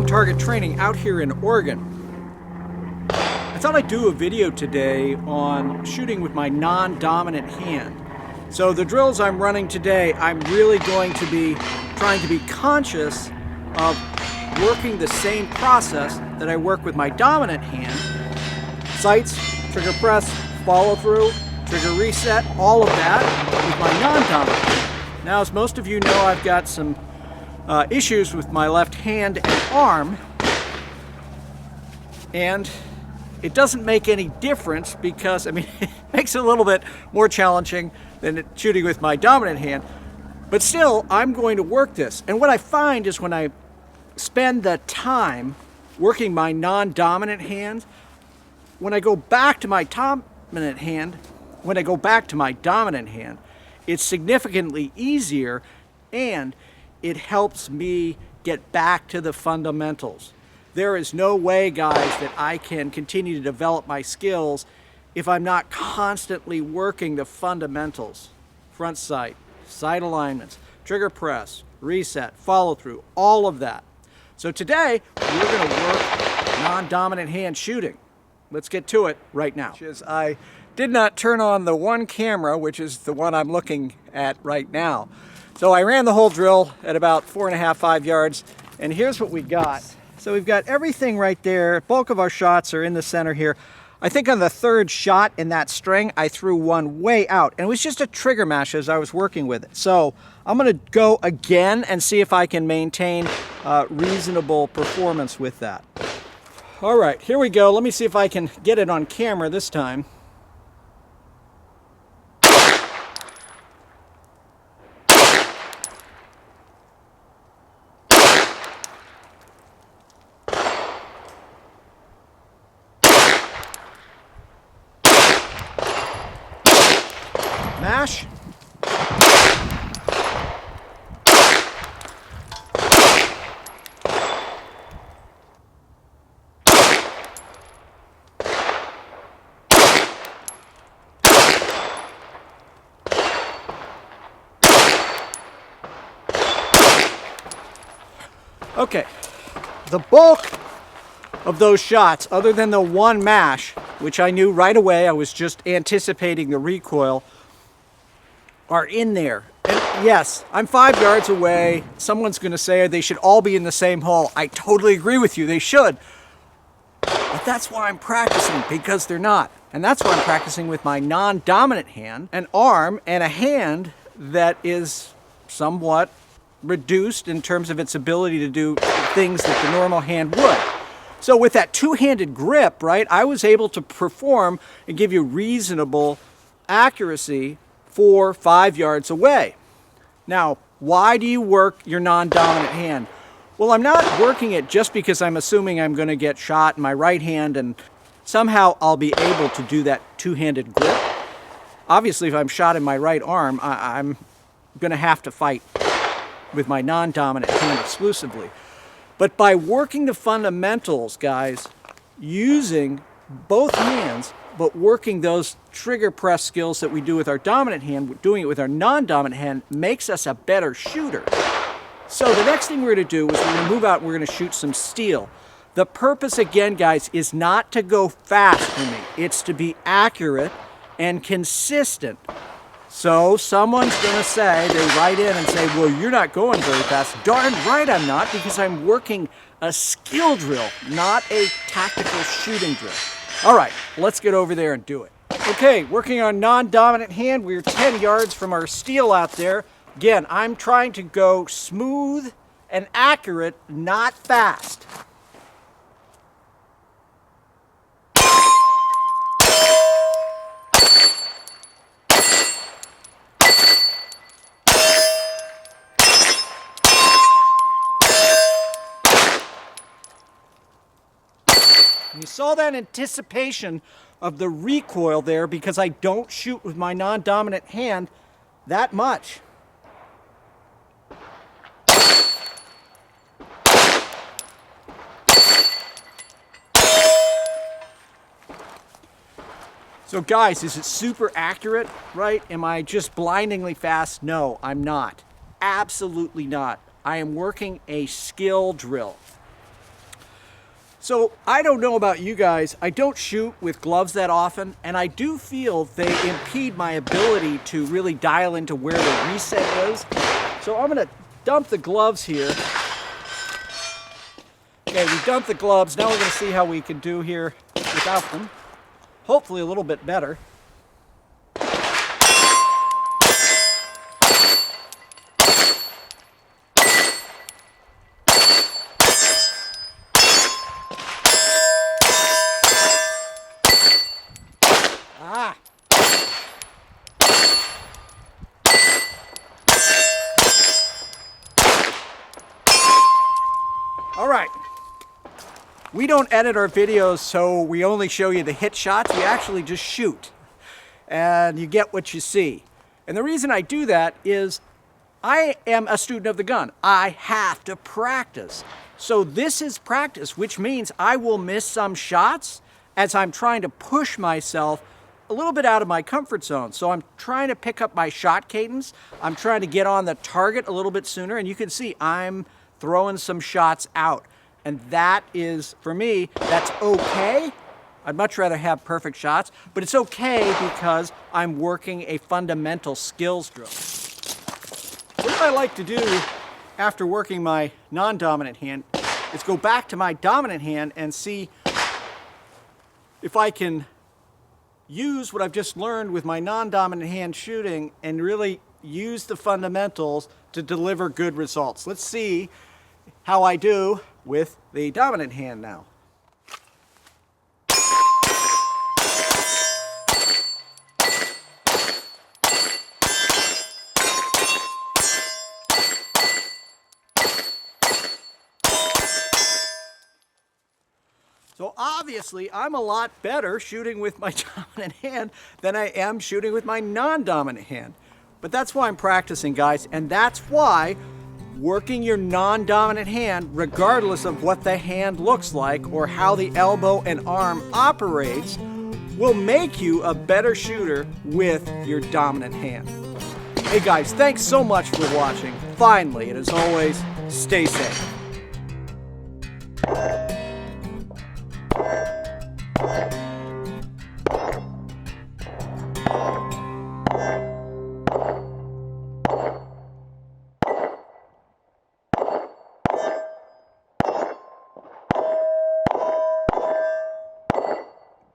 On Target Training out here in Oregon. I thought I'd do a video today on shooting with my non-dominant hand. So the drills I'm running today, I'm really going to be trying to be conscious of working the same process that I work with my dominant hand. Sights, trigger press, follow through, trigger reset, all of that with my non-dominant hand. Now, as most of you know, I've got some issues with my left hand and arm, and it doesn't make any difference because, I mean, it makes it a little bit more challenging than shooting with my dominant hand, but still, I'm going to work this. And what I find is when I spend the time working my non-dominant hand, when I go back to my dominant hand, it's significantly easier, and it helps me get back to the fundamentals. There is no way, guys, that I can continue to develop my skills if I'm not constantly working the fundamentals. Front sight, sight alignments, trigger press, reset, follow through, all of that. So today, we're gonna work non-dominant hand shooting. Let's get to it right now. I did not turn on the one camera, which is the one I'm looking at right now. So I ran the whole drill at about 4.5, 5 yards, and here's what we got. So we've got everything right there. Bulk of our shots are in the center here. I think on the third shot in that string, I threw one way out, and it was just a trigger mash as I was working with it. So I'm gonna go again and see if I can maintain reasonable performance with that. All right, here we go. Let me see if I can get it on camera this time. Mash. Okay, the bulk of those shots, other than the one mash, which I knew right away, I was just anticipating the recoil, are in there. And yes, I'm 5 yards away. Someone's gonna say they should all be in the same hole. I totally agree with you, they should. But that's why I'm practicing, because they're not. And that's why I'm practicing with my non-dominant hand, an arm, and a hand that is somewhat reduced in terms of its ability to do things that the normal hand would. So with that two-handed grip, right, I was able to perform and give you reasonable accuracy 4, 5 yards away. Now, why do you work your non-dominant hand? Well, I'm not working it just because I'm assuming I'm going to get shot in my right hand and somehow I'll be able to do that two-handed grip. Obviously, if I'm shot in my right arm, I'm going to have to fight with my non-dominant hand exclusively. But by working the fundamentals, guys, using both hands, but working those trigger press skills that we do with our dominant hand, doing it with our non-dominant hand makes us a better shooter. So the next thing we're gonna do is we're gonna move out and we're gonna shoot some steel. The purpose, again, guys, is not to go fast for me. It's to be accurate and consistent. So someone's gonna say, they write in and say, well, you're not going very fast. Darn right I'm not, because I'm working a skill drill, not a tactical shooting drill. All right, let's get over there and do it. Okay, working on non-dominant hand, we're 10 yards from our steel out there. Again, I'm trying to go smooth and accurate, not fast. You saw that anticipation of the recoil there because I don't shoot with my non-dominant hand that much. So guys, is it super accurate, right? Am I just blindingly fast? No, I'm not. Absolutely not. I am working a skill drill. So I don't know about you guys, I don't shoot with gloves that often, and I do feel they impede my ability to really dial into where the reset is. So I'm gonna dump the gloves here. Okay, we dumped the gloves. Now we're gonna see how we can do here without them. Hopefully a little bit better. All right, we don't edit our videos, so we only show you the hit shots. We actually just shoot, and you get what you see. And the reason I do that is I am a student of the gun. I have to practice. So this is practice, which means I will miss some shots as I'm trying to push myself a little bit out of my comfort zone. So I'm trying to pick up my shot cadence. I'm trying to get on the target a little bit sooner, and you can see I'm throwing some shots out. And that is, for me, that's okay. I'd much rather have perfect shots, but it's okay because I'm working a fundamental skills drill. What I like to do after working my non-dominant hand is go back to my dominant hand and see if I can use what I've just learned with my non-dominant hand shooting and really use the fundamentals to deliver good results. Let's see how I do with the dominant hand now. So obviously I'm a lot better shooting with my dominant hand than I am shooting with my non-dominant hand. But that's why I'm practicing, guys, and that's why working your non-dominant hand, regardless of what the hand looks like or how the elbow and arm operates, will make you a better shooter with your dominant hand. Hey guys, thanks so much for watching. Finally, and as always, stay safe.